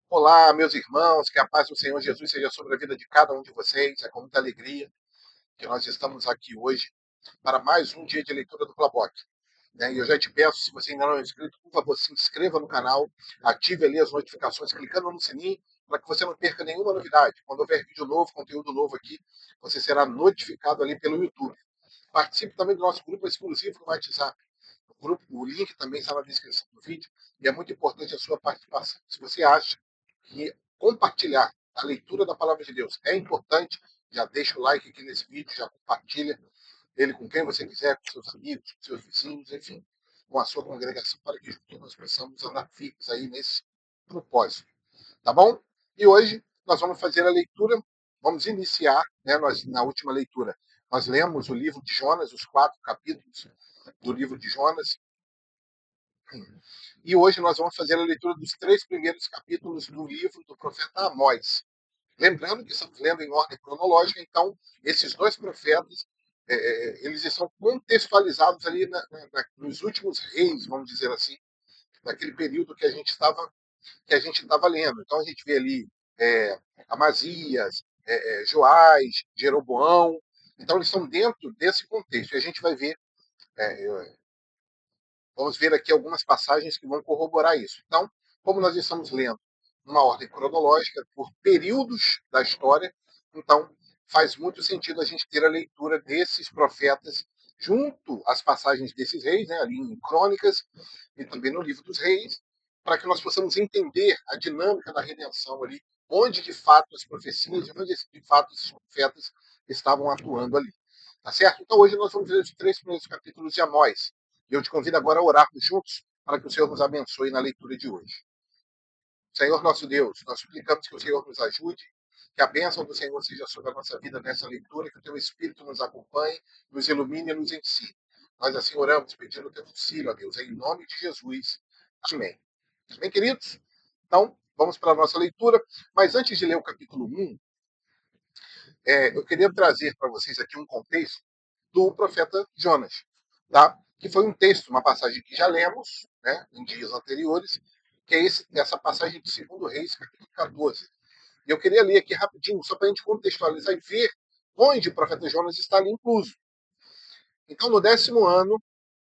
Olá, meus irmãos, que a paz do Senhor Jesus seja sobre a vida de cada um de vocês. É com muita alegria que nós estamos aqui hoje para mais um dia de leitura do Claboc. E eu já te peço, se você ainda não é inscrito, por favor, se inscreva no canal, ative ali as notificações, clicando no sininho, para que você não perca nenhuma novidade. Quando houver vídeo novo, conteúdo novo aqui, você será notificado ali pelo YouTube. Participe também do nosso grupo exclusivo no WhatsApp. O link também está na descrição do vídeo e é muito importante a sua participação. Se você acha que compartilhar a leitura da palavra de Deus é importante, já deixa o like aqui nesse vídeo, já compartilha ele com quem você quiser, com seus amigos, com seus vizinhos, enfim, com a sua congregação, para que juntos nós possamos andar firmes aí nesse propósito. Tá bom? E hoje nós vamos fazer a leitura, vamos iniciar, nós, na última leitura, nós lemos o livro de Jonas, os 4 capítulos do livro de Jonas, e hoje nós vamos fazer a leitura dos 3 primeiros capítulos do livro do profeta Amós. Lembrando que estamos lendo em ordem cronológica, então esses 2 profetas eles estão contextualizados ali nos últimos reis, vamos dizer assim, naquele período que a gente estava lendo. Então a gente vê ali Amazias, Joás, Jeroboão. Então eles estão dentro desse contexto. E a gente vai ver, vamos ver aqui algumas passagens que vão corroborar isso. Então, como nós estamos lendo uma ordem cronológica por períodos da história, então faz muito sentido a gente ter a leitura desses profetas junto às passagens desses reis, ali em Crônicas e também no livro dos reis, para que nós possamos entender a dinâmica da redenção ali, onde de fato as profecias, onde de fato os profetas estavam atuando ali. Tá certo? Então hoje nós vamos ver os 3 primeiros capítulos de Amós. E eu te convido agora a orarmos juntos para que o Senhor nos abençoe na leitura de hoje. Senhor nosso Deus, nós suplicamos que o Senhor nos ajude, que a bênção do Senhor seja sobre a nossa vida nessa leitura, que o teu Espírito nos acompanhe, nos ilumine e nos ensine. Nós assim oramos, pedindo o teu auxílio, a Deus, em nome de Jesus. Amém. Amém, queridos? Então, vamos para a nossa leitura. Mas antes de ler o capítulo 1, eu queria trazer para vocês aqui um contexto do profeta Jonas, tá? Que foi um texto, uma passagem que já lemos, em dias anteriores, que é essa passagem de 2 Reis, capítulo 14. E eu queria ler aqui rapidinho, só para a gente contextualizar e ver onde o profeta Jonas está ali incluso. Então, no 10º ano,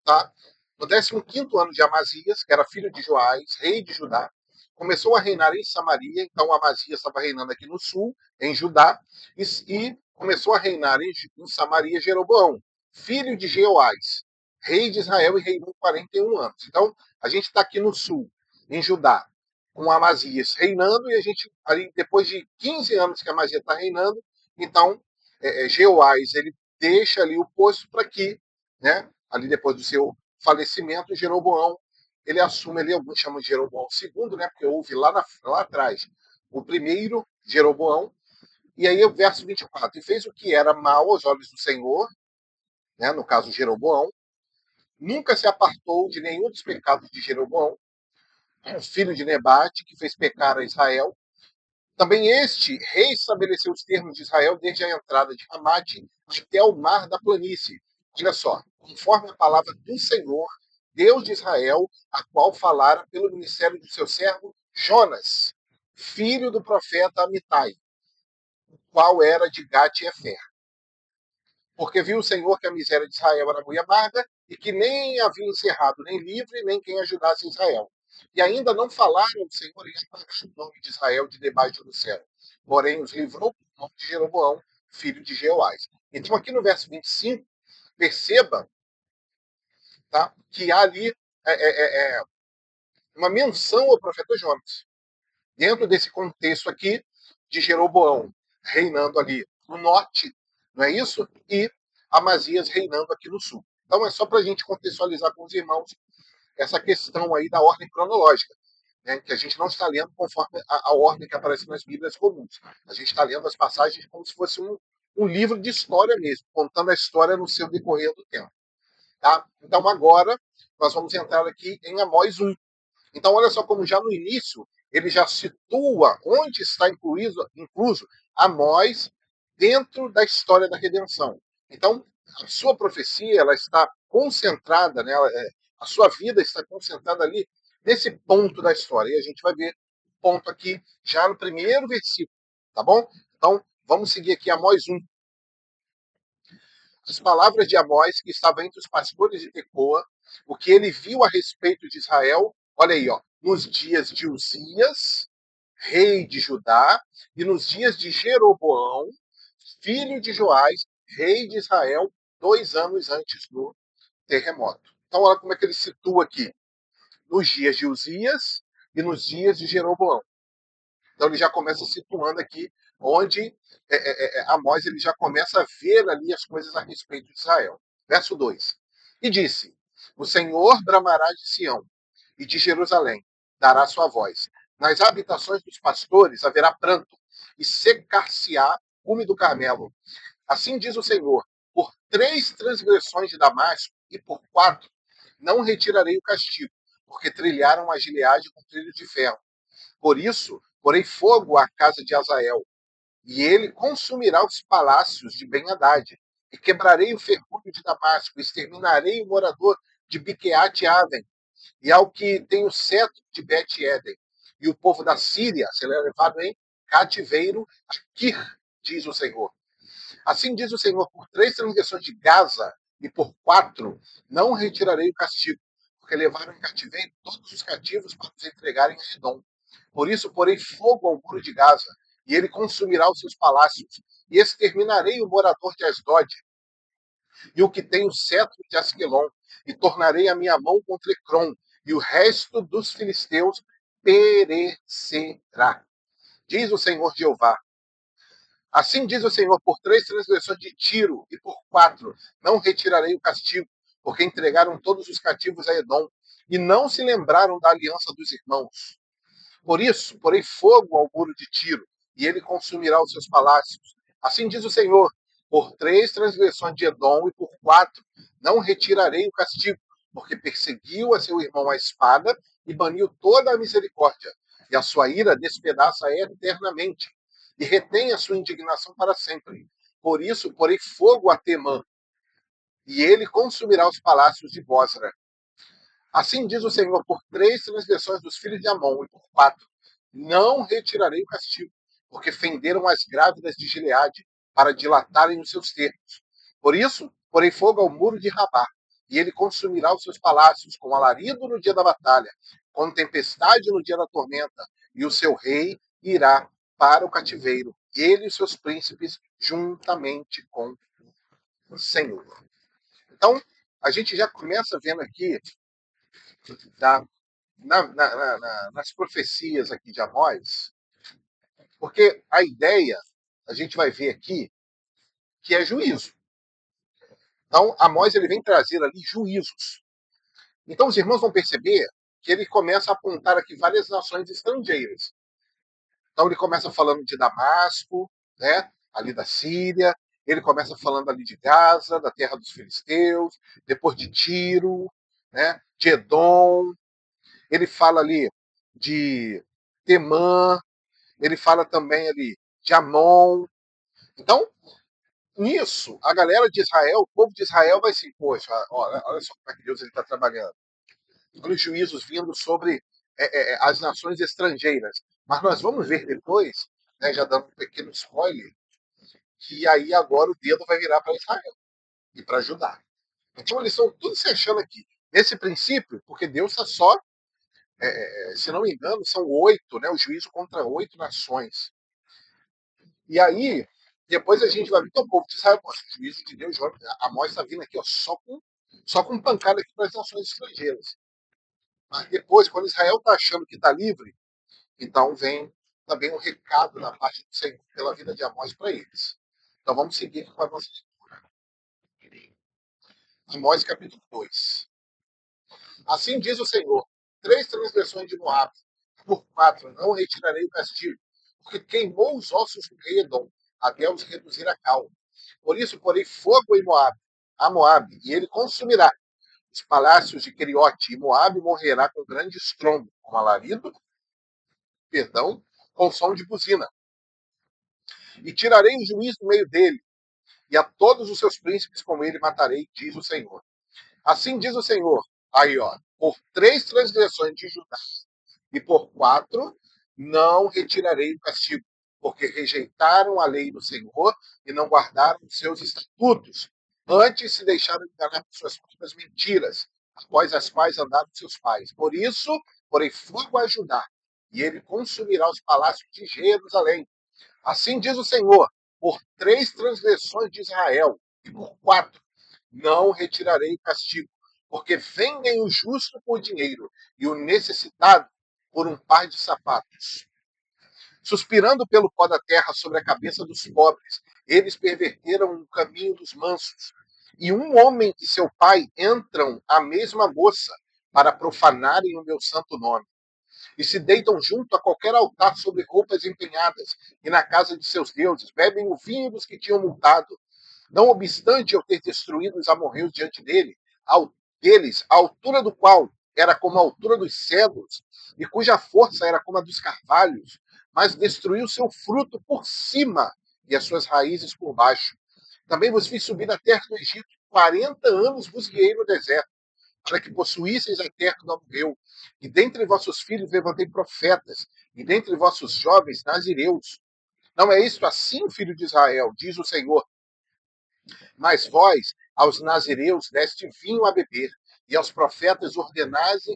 tá? No 15º ano de Amazias, que era filho de Joás, rei de Judá, começou a reinar em Samaria. Então, Amazias estava reinando aqui no sul, em Judá, e começou a reinar em Samaria Jeroboão, filho de Jeoás, rei de Israel, e reinou 41 anos. Então, a gente está aqui no sul, em Judá, com Amazias reinando, e a gente, ali, depois de 15 anos que Amazias está reinando, então, Jeoás, ele deixa ali o posto para que, ali depois do seu falecimento, Jeroboão, ele assume ali, alguns chamam de Jeroboão II, porque houve lá atrás o primeiro Jeroboão, e aí o verso 24, e fez o que era mal aos olhos do Senhor, no caso Jeroboão, nunca se apartou de nenhum dos pecados de Jeroboão, filho de Nebate, que fez pecar a Israel. Também este reestabeleceu os termos de Israel desde a entrada de Ramate até o mar da planície. Olha só, conforme a palavra do Senhor, Deus de Israel, a qual falara pelo ministério de seu servo Jonas, filho do profeta Amitai, o qual era de Gate-Efer. Porque viu o Senhor que a miséria de Israel era muito amarga e que nem havia encerrado nem livre, nem quem ajudasse Israel. E ainda não falaram o Senhor em o nome de Israel de debaixo do céu. Porém, os livrou por nome de Jeroboão, filho de Jeoás. Então, aqui no verso 25, perceba, tá, que há ali uma menção ao profeta Jonas. Dentro desse contexto aqui de Jeroboão reinando ali no norte, não é isso? E Amazias reinando aqui no sul. Então é só para a gente contextualizar com os irmãos essa questão aí da ordem cronológica, que a gente não está lendo conforme a ordem que aparece nas Bíblias comuns. A gente está lendo as passagens como se fosse um livro de história mesmo, contando a história no seu decorrer do tempo. Tá? Então agora nós vamos entrar aqui em Amós 1. Então, olha só como já no início ele já situa onde está incluso Amós dentro da história da redenção. Então, a sua profecia ela está concentrada, a sua vida está concentrada ali nesse ponto da história. E a gente vai ver ponto aqui, já no primeiro versículo, tá bom? Então, vamos seguir aqui Amós 1. As palavras de Amós, que estava entre os pastores de Tecoa, o que ele viu a respeito de Israel, olha aí, ó, nos dias de Uzias, rei de Judá, e nos dias de Jeroboão, filho de Joás, rei de Israel, 2 anos antes do terremoto. Então, olha como é que ele situa aqui. Nos dias de Uzias e nos dias de Jeroboão. Então, ele já começa situando aqui onde Amós ele já começa a ver ali as coisas a respeito de Israel. Verso 2. E disse, o Senhor bramará de Sião e de Jerusalém, dará sua voz. Nas habitações dos pastores haverá pranto, e secar-se-á cume do Carmelo. Assim diz o Senhor, por 3 transgressões de Damasco e por 4 não retirarei o castigo, porque trilharam a Gileade com trilhos de ferro. Por isso, porei fogo à casa de Azael, e ele consumirá os palácios de Ben-Hadad, e quebrarei o ferrolho de Damasco, exterminarei o morador de Biqueate-Aven, e ao que tem o cetro de Bet-Eden, e o povo da Síria será levado em cativeiro a Kir, diz o Senhor. Assim diz o Senhor, por 3 transgressões de Gaza e por 4 não retirarei o castigo, porque levaram em cativeiro todos os cativos para os entregarem a Edom. Por isso porei fogo ao muro de Gaza, e ele consumirá os seus palácios, e exterminarei o morador de Asdod, e o que tem o cetro de Asquelon, e tornarei a minha mão contra Ecrom, e o resto dos filisteus perecerá. Diz o Senhor Jeová. Assim diz o Senhor, por 3 transgressões de Tiro e por 4 não retirarei o castigo, porque entregaram todos os cativos a Edom, e não se lembraram da aliança dos irmãos. Por isso, porei fogo ao muro de Tiro, e ele consumirá os seus palácios. Assim diz o Senhor, por 3 transgressões de Edom e por 4 não retirarei o castigo, porque perseguiu a seu irmão à espada e baniu toda a misericórdia, e a sua ira despedaça eternamente, e retém a sua indignação para sempre. Por isso, porei fogo a Temã, e ele consumirá os palácios de Bosra. Assim diz o Senhor, por 3 transgressões dos filhos de Amon e por 4 não retirarei o castigo, porque fenderam as grávidas de Gileade para dilatarem os seus termos. Por isso, porei fogo ao muro de Rabá, e ele consumirá os seus palácios, com alarido no dia da batalha, com tempestade no dia da tormenta, e o seu rei irá para o cativeiro, ele e os seus príncipes, juntamente com o Senhor. Então, a gente já começa vendo aqui, tá, nas profecias aqui de Amós, porque a ideia, a gente vai ver aqui, que é juízo. Então, Amós ele vem trazer ali juízos. Então, os irmãos vão perceber que ele começa a apontar aqui várias nações estrangeiras. Então, ele começa falando de Damasco, né, ali da Síria, ele começa falando ali de Gaza, da terra dos filisteus, depois de Tiro, né, de Edom, ele fala ali de Temã, ele fala também ali de Amon. Então, nisso, a galera de Israel, o povo de Israel vai assim, poxa, olha só como é que Deus está trabalhando. Olha os juízos vindo sobre as nações estrangeiras. Mas nós vamos ver depois, né, já dando um pequeno spoiler, que aí agora o dedo vai virar para Israel e para Judá. Então eles estão tudo se achando aqui. Nesse princípio, porque Deus está só, se não me engano, são 8, né, o juízo contra 8 nações. E aí, depois a gente vai ver que o povo de Israel, o juízo de Deus, Amós está vindo aqui ó, só com pancada aqui para as nações estrangeiras. Mas depois, quando Israel está achando que está livre, então vem também um recado da parte do Senhor pela vida de Amós para eles. Então vamos seguir com a nossa leitura. Amós capítulo 2. Assim diz o Senhor, 3 transgressões de Moab, por 4 não retirarei o castigo, porque queimou os ossos do rei Edom, até os reduzir a cal. Por isso porei fogo em Moab, a Moab, e ele consumirá os palácios de Queriote, e Moab morrerá com grande estrondo, com alarido, perdão, com som de buzina. E tirarei o juízo do meio dele, e a todos os seus príncipes com ele matarei, diz o Senhor. Assim diz o Senhor, aí ó, por 3 transgressões de Judá, e por 4 não retirarei o castigo, porque rejeitaram a lei do Senhor e não guardaram os seus estatutos. Antes se deixaram enganar por suas próprias mentiras, após as quais andaram seus pais. Por isso, porém, fogo a ajudar, e ele consumirá os palácios de Jerusalém. Assim diz o Senhor: por 3 transgressões de Israel, e por 4, não retirarei o castigo, porque vendem o justo por dinheiro e o necessitado por um par de sapatos. Suspirando pelo pó da terra sobre a cabeça dos pobres, eles perverteram o caminho dos mansos. E um homem e seu pai entram à mesma moça para profanarem o meu santo nome. E se deitam junto a qualquer altar sobre roupas empenhadas, e na casa de seus deuses bebem o vinho dos que tinham multado. Não obstante eu ter destruído os amorreus diante deles, a altura do qual era como a altura dos cedros, e cuja força era como a dos carvalhos, mas destruiu seu fruto por cima e as suas raízes por baixo. Também vos fiz subir da terra do Egito, 40 anos vos guiei no deserto, para que possuísseis a terra do amorreu. E dentre vossos filhos levantei profetas, e dentre vossos jovens nazireus. Não é isto assim, filho de Israel, diz o Senhor. Mas vós, aos nazireus, deste vinho a beber, e aos profetas ordenastes,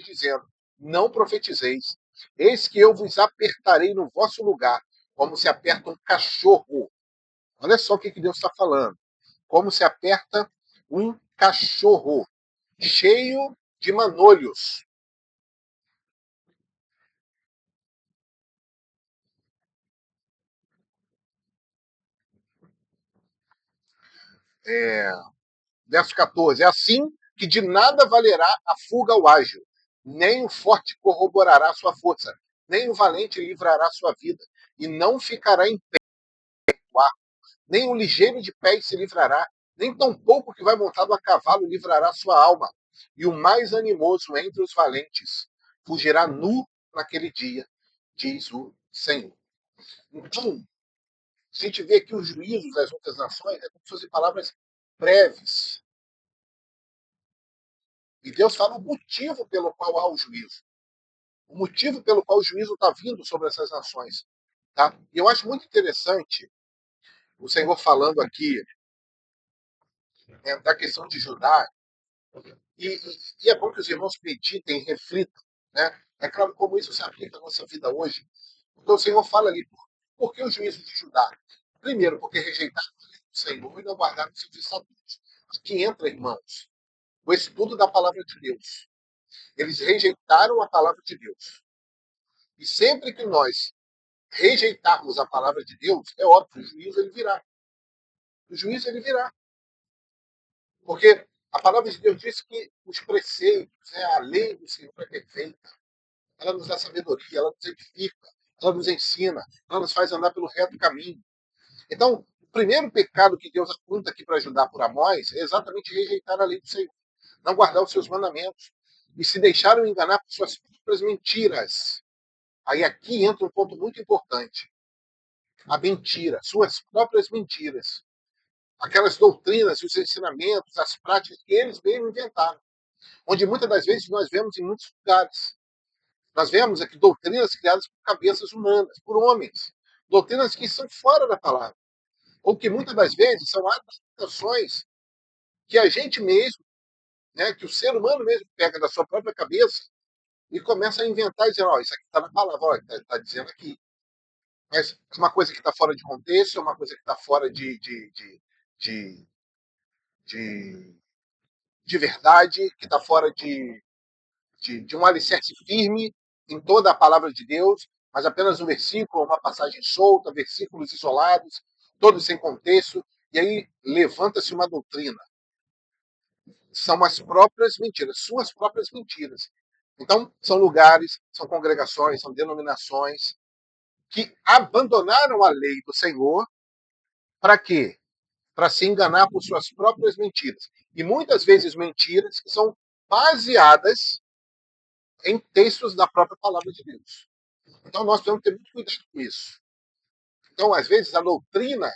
dizendo: não profetizeis. Eis que eu vos apertarei no vosso lugar, como se aperta um cachorro. Olha só o que Deus está falando. Como se aperta um cachorro, cheio de manolhos. É, verso 14. É assim que de nada valerá a fuga ao ágil, nem o forte corroborará sua força, nem o valente livrará sua vida, e não ficará em pé, nem o ligeiro de pés se livrará, nem tampouco que vai montado a cavalo livrará sua alma. E o mais animoso entre os valentes fugirá nu naquele dia, diz o Senhor. Então, se a gente vê aqui os juízos das outras nações, é como se fossem palavras breves. E Deus fala o motivo pelo qual há o juízo. O motivo pelo qual o juízo está vindo sobre essas nações. Tá? E eu acho muito interessante o Senhor falando aqui da questão de Judá. E é bom que os irmãos meditem, reflitam. Né? É claro como isso se aplica à nossa vida hoje. Porque o Senhor fala ali, por que o juízo de Judá? Primeiro, porque rejeitaram o Senhor e não guardaram seus estatutos. Aqui entra, irmãos, o estudo da palavra de Deus. Eles rejeitaram a palavra de Deus. E sempre que nós rejeitarmos a palavra de Deus, é óbvio, o juízo ele virá. O juízo ele virá. Porque a palavra de Deus diz que os preceitos, a lei do Senhor é perfeita. Ela nos dá sabedoria, ela nos edifica, ela nos ensina, ela nos faz andar pelo reto caminho. Então, o primeiro pecado que Deus aponta aqui para ajudar por Amós é exatamente rejeitar a lei do Senhor, não guardar os seus mandamentos e se deixaram enganar por suas próprias mentiras. Aí aqui entra um ponto muito importante. A mentira, suas próprias mentiras. Aquelas doutrinas, os ensinamentos, as práticas que eles mesmos inventaram. Onde muitas das vezes nós vemos em muitos lugares. Nós vemos aqui doutrinas criadas por cabeças humanas, por homens. Doutrinas que são fora da palavra. Ou que muitas das vezes são adaptações que a gente mesmo, que o ser humano mesmo pega da sua própria cabeça e começa a inventar e dizer, isso aqui está na palavra, está dizendo aqui. Mas é uma coisa que está fora de contexto, é uma coisa que está fora de, de, de verdade, que está fora de um alicerce firme em toda a palavra de Deus, mas apenas um versículo, uma passagem solta, versículos isolados, todos sem contexto, e aí levanta-se uma doutrina. São as próprias mentiras, suas próprias mentiras. Então, são lugares, são congregações, são denominações que abandonaram a lei do Senhor para quê? Para se enganar por suas próprias mentiras. E muitas vezes mentiras que são baseadas em textos da própria palavra de Deus. Então nós precisamos ter muito cuidado com isso. Então, às vezes, a doutrina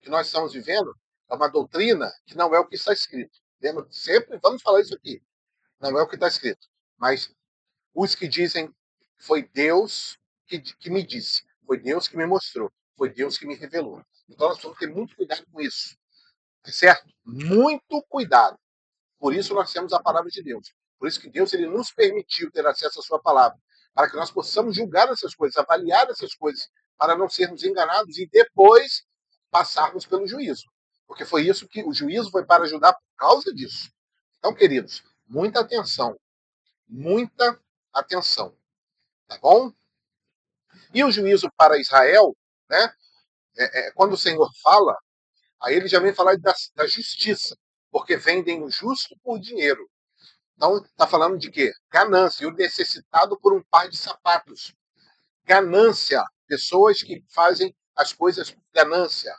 que nós estamos vivendo é uma doutrina que não é o que está escrito. Lembra? Sempre vamos falar isso aqui. Não é o que está escrito. Mas os que dizem Foi Deus que me disse, foi Deus que me mostrou, foi Deus que me revelou. Então nós temos que ter muito cuidado com isso, tá certo? Muito cuidado. Por isso nós temos a palavra de Deus. Por isso que Deus ele nos permitiu ter acesso à sua palavra, para que nós possamos julgar essas coisas, avaliar essas coisas, para não sermos enganados e depois passarmos pelo juízo. Porque foi isso que o juízo foi para ajudar por causa disso. Então, queridos, muita atenção, tá bom? E o juízo para Israel, né? Quando o Senhor fala, aí ele já vem falar da justiça, porque vendem o justo por dinheiro. Então, está falando de quê? Ganância. E o necessitado por um par de sapatos. Ganância. Pessoas que fazem as coisas por ganância.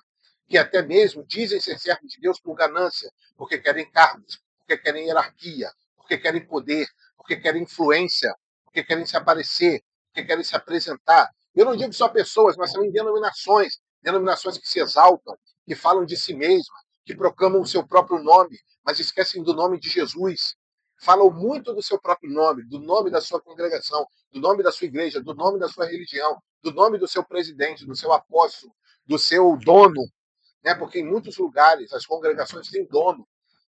Que até mesmo dizem ser servos de Deus por ganância. Porque querem cargos, porque querem hierarquia, porque querem poder, porque querem influência, porque querem se aparecer, porque querem se apresentar. Eu não digo só pessoas, mas também denominações. Denominações que se exaltam, que falam de si mesmas, que proclamam o seu próprio nome, mas esquecem do nome de Jesus. Falam muito do seu próprio nome, do nome da sua congregação, do nome da sua igreja, do nome da sua religião, do nome do seu presidente, do seu apóstolo, do seu dono, né? Porque em muitos lugares as congregações têm dono,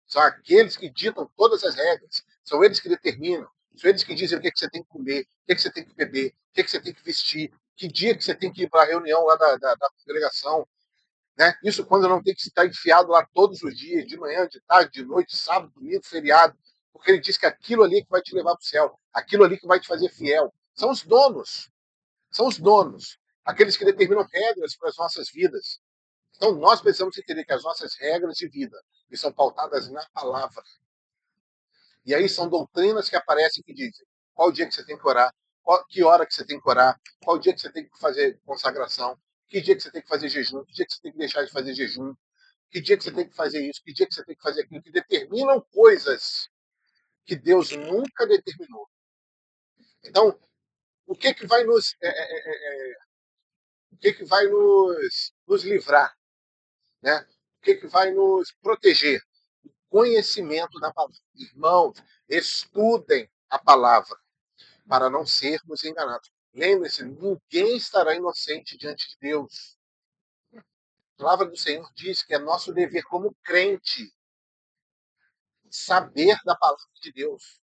são aqueles que ditam todas as regras, são eles que determinam, são eles que dizem o que, é que você tem que comer, o que, é que você tem que beber, o que, é que você tem que vestir, que dia que você tem que ir para a reunião lá da congregação, né? Isso quando não tem que estar enfiado lá todos os dias, de manhã, de tarde, de noite, sábado, domingo, feriado, porque ele diz que aquilo ali é que vai te levar para o céu, aquilo ali que vai te fazer fiel. São os donos, aqueles que determinam regras para as nossas vidas. Então nós precisamos entender que as nossas regras de vida que são pautadas na palavra. E aí são doutrinas que aparecem que dizem qual dia que você tem que orar, que hora que você tem que orar, qual dia que você tem que fazer consagração, que dia que você tem que fazer jejum, que dia que você tem que deixar de fazer jejum, que dia que você tem que fazer isso, que dia que você tem que fazer aquilo, que determinam coisas que Deus nunca determinou. Então, o que que vai o que que vai nos livrar, né? O que que vai nos proteger? Conhecimento da palavra. Irmãos, estudem a palavra para não sermos enganados. Lembre-se, ninguém estará inocente diante de Deus. A palavra do Senhor diz que é nosso dever como crente saber da palavra de Deus.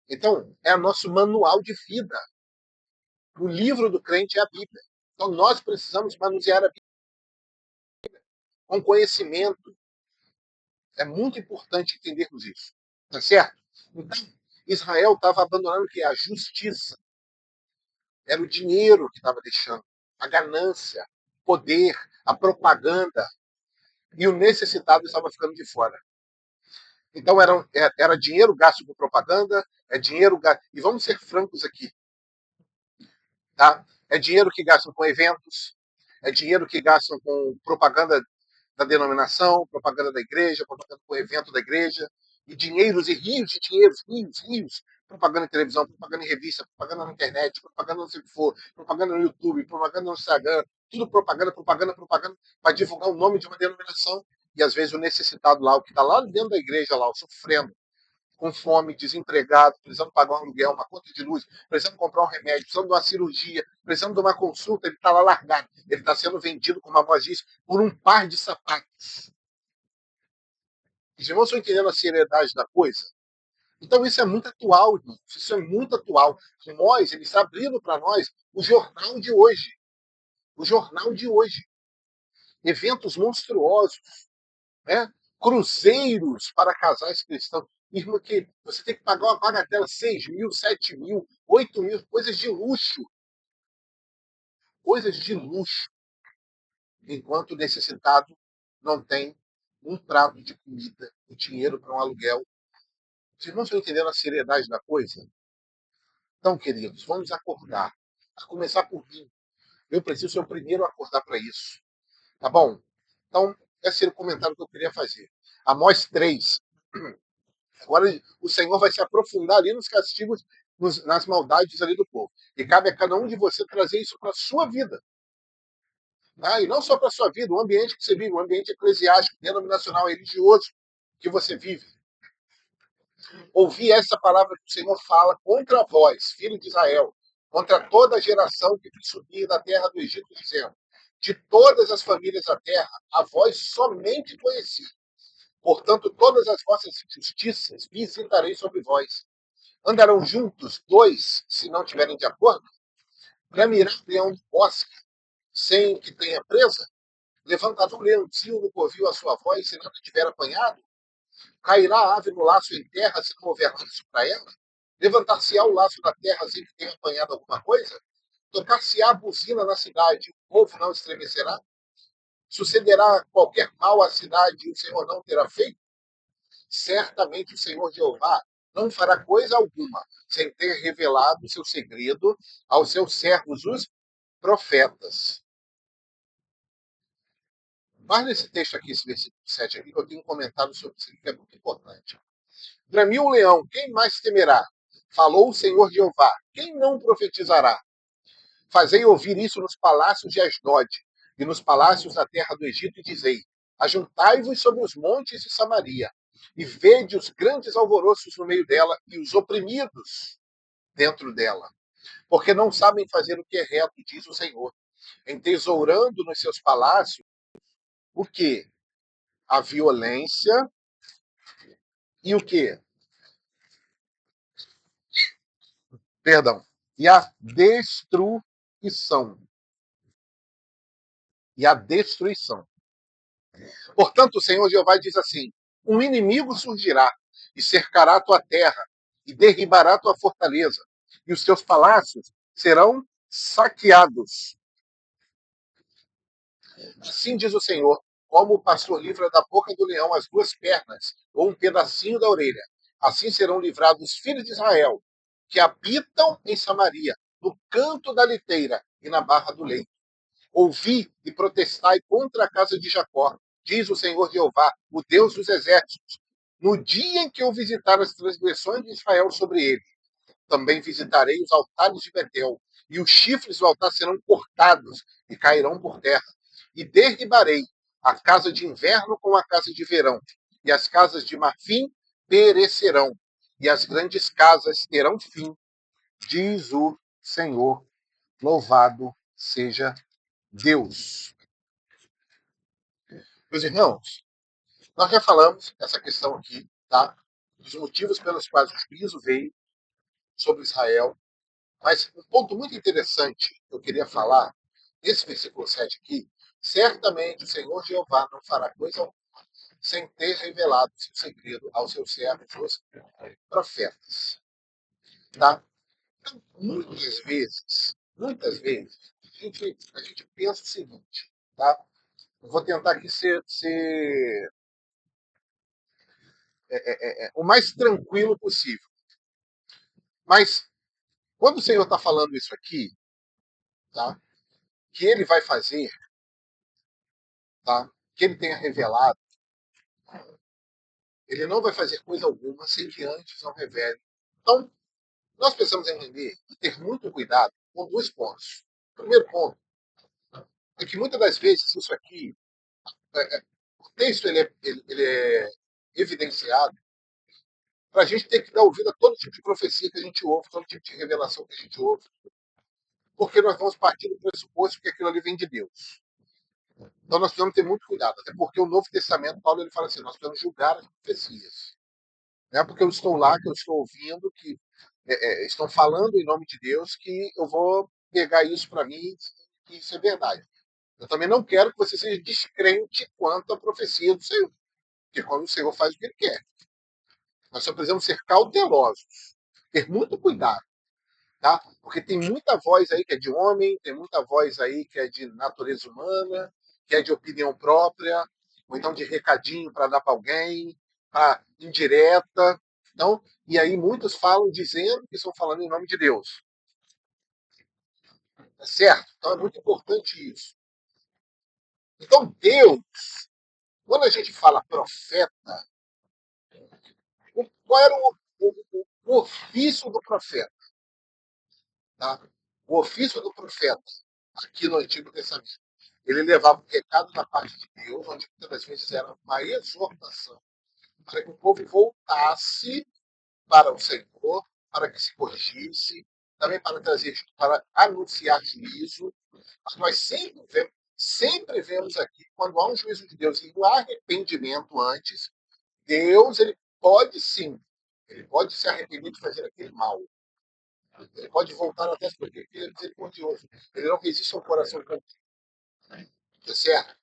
Então, é nosso manual de vida. O livro do crente é a Bíblia. Então, nós precisamos manusear a Bíblia com conhecimento. É muito importante entendermos isso. Tá certo? Então, Israel estava abandonando o que? A justiça. Era o dinheiro que estava deixando. A ganância, o poder, a propaganda. E o necessitado estava ficando de fora. Então, era dinheiro gasto com propaganda, é dinheiro gasto. E vamos ser francos aqui. Tá? É dinheiro que gastam com eventos, é dinheiro que gastam com propaganda da denominação, propaganda da igreja, propaganda com evento da igreja, e dinheiros e rios de dinheiros, rios, propaganda em televisão, propaganda em revista, propaganda na internet, propaganda não sei o que for, propaganda no YouTube, propaganda no Instagram, tudo propaganda, para divulgar o nome de uma denominação. E às vezes o necessitado lá, o que está lá dentro da igreja, lá, sofrendo, com fome, desempregado, precisando pagar um aluguel, uma conta de luz, precisando comprar um remédio, precisando de uma cirurgia, precisando de uma consulta, ele está lá largado. Ele está sendo vendido, como a voz diz, por um par de sapatos. Os irmãos estão entendendo a seriedade da coisa? Então isso é muito atual, irmãos. Isso é muito atual. Nós, ele está abrindo para nós o jornal de hoje. O jornal de hoje. Eventos monstruosos, né? Cruzeiros para casais cristãos. Irmão, que você tem que pagar uma bagatela 6 mil, 7 mil, 8 mil, coisas de luxo. Coisas de luxo. Enquanto o necessitado não tem um prato de comida, o dinheiro para um aluguel. Vocês não estão entendendo a seriedade da coisa? Então, queridos, vamos acordar. A começar por mim. Eu preciso ser o primeiro a acordar para isso. Tá bom? Então, esse era o comentário que eu queria fazer. Amós 3. Agora o Senhor vai se aprofundar ali nos castigos, nas maldades ali do povo. E cabe a cada um de você trazer isso para a sua vida. Tá? E não só para a sua vida, o ambiente que você vive, o ambiente eclesiástico, denominacional, religioso que você vive. Ouvir essa palavra que o Senhor fala contra vós, filho de Israel. contra toda a geração que fez subir da terra do Egito, dizendo: de todas as famílias da terra, a vós somente conheci. Portanto, todas as vossas injustiças visitarei sobre vós. Andarão juntos dois, se não tiverem de acordo? Bramirá o leão do bosque, sem que tenha presa? Levantará o leãozinho no covil a sua voz, se não tiver apanhado? Cairá a ave no laço em terra, se não houver laço para ela? Levantar-se-á o laço na terra, sem que tenha apanhado alguma coisa? Tocar-se-á a buzina na cidade, o povo não estremecerá? Sucederá qualquer mal à cidade e o Senhor não terá feito? Certamente o Senhor Jeová não fará coisa alguma sem ter revelado o seu segredo aos seus servos, os profetas. Mas nesse texto aqui, esse versículo 7 aqui, que eu tenho um comentário sobre isso que é muito importante. Bramiu o leão, quem mais temerá? Falou o Senhor Jeová, quem não profetizará? Fazei ouvir isso nos palácios de Asdod e nos palácios da terra do Egito, e dizei: ajuntai-vos sobre os montes de Samaria, e vede os grandes alvoroços no meio dela e os oprimidos dentro dela, porque não sabem fazer o que é reto, diz o Senhor, entesourando nos seus palácios o que? A violência e o que? Perdão. E a destruição. E a destruição. Portanto, o Senhor Jeová diz assim: um inimigo surgirá e cercará a tua terra e derribará a tua fortaleza, e os teus palácios serão saqueados. Assim diz o Senhor: como o pastor livra da boca do leão as duas pernas, ou um pedacinho da orelha, assim serão livrados os filhos de Israel, que habitam em Samaria, no canto da liteira e na barra do leito. Ouvi e protestai contra a casa de Jacó, diz o Senhor Jeová, o Deus dos exércitos, no dia em que eu visitar as transgressões de Israel sobre ele. Também visitarei os altares de Betel, e os chifres do altar serão cortados e cairão por terra. E derribarei a casa de inverno com a casa de verão, e as casas de marfim perecerão, e as grandes casas terão fim, diz o Senhor. Louvado seja Deus. Meus irmãos, nós já falamos essa questão aqui, tá? Dos motivos pelos quais o juízo veio sobre Israel. Mas um ponto muito interessante que eu queria falar, nesse versículo 7 aqui, certamente o Senhor Jeová não fará coisa alguma sem ter revelado seu segredo aos seus servos, os profetas. Tá? Então, muitas vezes, a gente pensa o seguinte, tá? Eu vou tentar aqui ser o mais tranquilo possível. Mas, quando o Senhor está falando isso aqui, tá? Que ele vai fazer, tá? Que ele tenha revelado, ele não vai fazer coisa alguma sem que antes não revele. Então, nós precisamos entender e ter muito cuidado com dois pontos. O primeiro ponto é que muitas das vezes isso aqui, o texto ele é evidenciado para a gente ter que dar ouvido a todo tipo de profecia que a gente ouve, todo tipo de revelação que a gente ouve, porque nós vamos partir do pressuposto que aquilo ali vem de Deus. Então nós precisamos ter muito cuidado, até porque o Novo Testamento, Paulo ele fala assim, nós precisamos julgar as profecias. Não é porque eu estou lá, que eu estou ouvindo, que estão falando em nome de Deus, que eu vou pegar isso para mim e isso é verdade. Eu também não quero que você seja descrente quanto à profecia do Senhor, porque quando o Senhor faz o que ele quer. Nós só precisamos ser cautelosos, ter muito cuidado, tá? Porque tem muita voz aí que é de homem, tem muita voz aí que é de natureza humana, que é de opinião própria, ou então de recadinho para dar para alguém, para indireta. Então, e aí muitos falam dizendo que estão falando em nome de Deus. Tá certo? Então é muito importante isso. Então, Deus, quando a gente fala profeta, qual era o ofício do profeta? Tá? O ofício do profeta, aqui no Antigo Testamento, ele levava um recado da parte de Deus, onde muitas das vezes era uma exortação, para que o povo voltasse para o Senhor, para que se corrigisse, também para trazer, para anunciar juízo. Mas nós sempre vemos aqui, quando há um juízo de Deus e o arrependimento antes, Deus ele pode sim, ele pode se arrepender de fazer aquele mal. Ele pode voltar até porque ele é misericordioso. Ele não resiste ao coração contrito. Tá certo?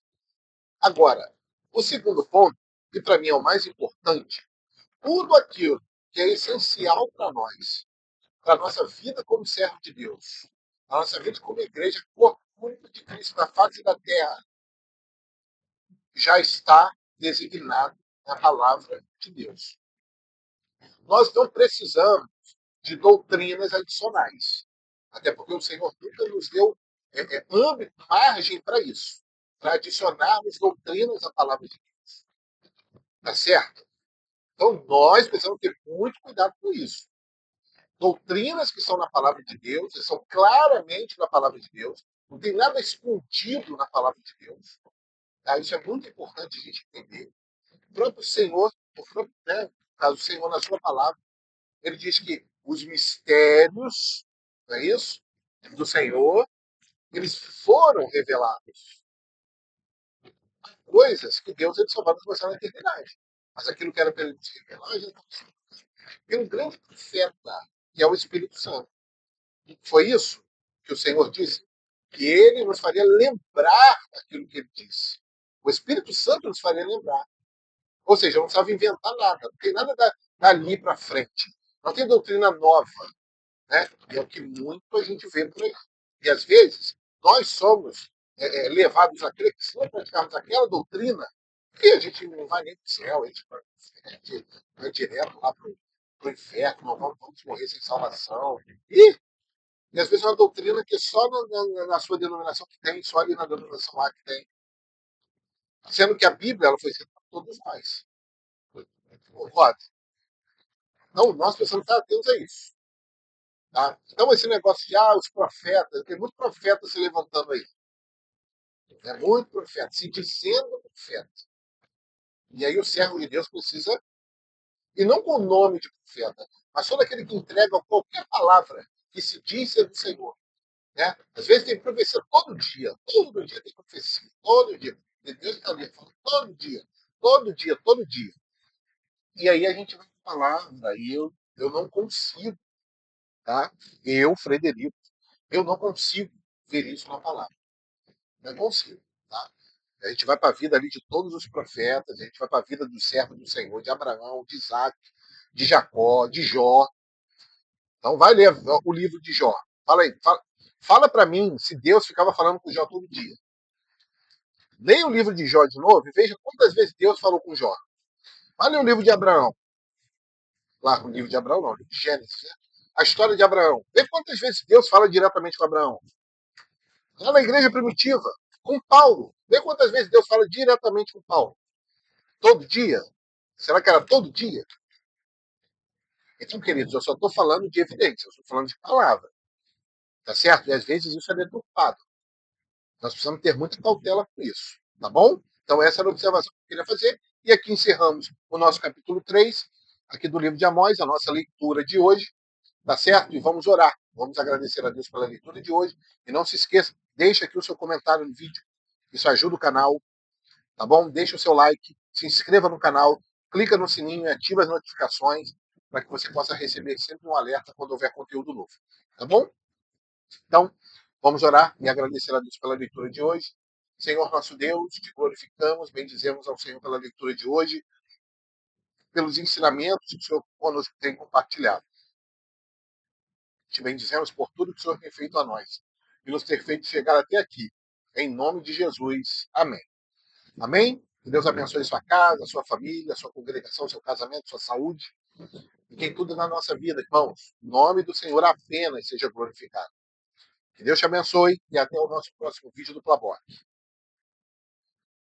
Agora, o segundo ponto, que para mim é o mais importante, tudo aquilo que é essencial para a nossa vida como servo de Deus, a nossa vida como igreja, corpo único de Cristo na face da terra, já está designado na palavra de Deus. Nós não precisamos de doutrinas adicionais, até porque o Senhor nunca nos deu âmbito, margem para isso, para adicionarmos doutrinas à palavra de Deus. Tá certo? Então, nós precisamos ter muito cuidado com isso. Doutrinas que são na palavra de Deus, são claramente na palavra de Deus, não tem nada escondido na palavra de Deus. Tá? Isso é muito importante a gente entender. O próprio Senhor, caso o Senhor na sua palavra, ele diz que os mistérios, não é isso? Do Senhor, eles foram revelados. Coisas que Deus ele só vai nos mostrar na eternidade. Mas aquilo que era para ele se revelar, já está. Tem um grande profeta, que é o Espírito Santo. Foi isso que o Senhor disse, que ele nos faria lembrar aquilo que ele disse. O Espírito Santo nos faria lembrar. Ou seja, não precisava inventar nada, não tem nada dali para frente. Não tem doutrina nova. Né? E é o que muito a gente vê por aí. E às vezes, nós somos levados a crer que se não praticarmos aquela doutrina, que a gente não vai nem para o céu, a gente vai direto lá para o inferno, não vamos morrer sem salvação. E às vezes é uma doutrina que é só na sua denominação que tem, só ali na denominação A que tem. Sendo que a Bíblia ela foi escrita para todos nós. Concorda? Então, nós precisamos estar atentos a isso. Tá? Então, esse negócio de os profetas, tem muito profeta se levantando aí. É muito profeta, se dizendo profeta. E aí o servo de Deus precisa, e não com o nome de profeta, mas todo aquele que entrega qualquer palavra que se diz ser do Senhor. Né? Às vezes tem profecia todo dia tem profecia, todo dia. E Deus está ali falando todo dia. E aí a gente vai falar, aí eu não consigo, tá? Eu, Frederico, eu não consigo ver isso na palavra. Não consigo, tá? A gente vai para a vida ali de todos os profetas, a gente vai para a vida dos servos do Senhor, de Abraão, de Isaac, de Jacó, de Jó. Então vai ler o livro de Jó. Fala aí, fala para mim se Deus ficava falando com Jó todo dia. Leia o livro de Jó de novo e veja quantas vezes Deus falou com Jó. Vai ler o livro de Abraão. Lá, o livro de Abraão não, o livro de Gênesis, né? A história de Abraão. Vê quantas vezes Deus fala diretamente com Abraão. Lá na igreja primitiva, com Paulo. Vê quantas vezes Deus fala diretamente com Paulo. Todo dia? Será que era todo dia? Então, queridos, eu só estou falando de evidência, eu estou falando de palavra. Tá certo? E às vezes isso é deturpado. Nós precisamos ter muita cautela com isso. Tá bom? Então, essa era a observação que eu queria fazer. E aqui encerramos o nosso capítulo 3, aqui do livro de Amós, a nossa leitura de hoje. Tá certo? E vamos orar. Vamos agradecer a Deus pela leitura de hoje. E não se esqueça, deixa aqui o seu comentário no vídeo. Isso ajuda o canal. Tá bom? Deixa o seu like, se inscreva no canal, clica no sininho e ativa as notificações para que você possa receber sempre um alerta quando houver conteúdo novo. Tá bom? Então, vamos orar e agradecer a Deus pela leitura de hoje. Senhor nosso Deus, te glorificamos, bendizemos ao Senhor pela leitura de hoje, pelos ensinamentos que o Senhor conosco tem compartilhado. Te bendizemos por tudo que o Senhor tem feito a nós e nos ter feito chegar até aqui. Em nome de Jesus. Amém. Amém? Que Deus abençoe sua casa, sua família, sua congregação, seu casamento, sua saúde. E que em tudo na nossa vida, irmãos, o nome do Senhor apenas seja glorificado. Que Deus te abençoe e até o nosso próximo vídeo do Plabor.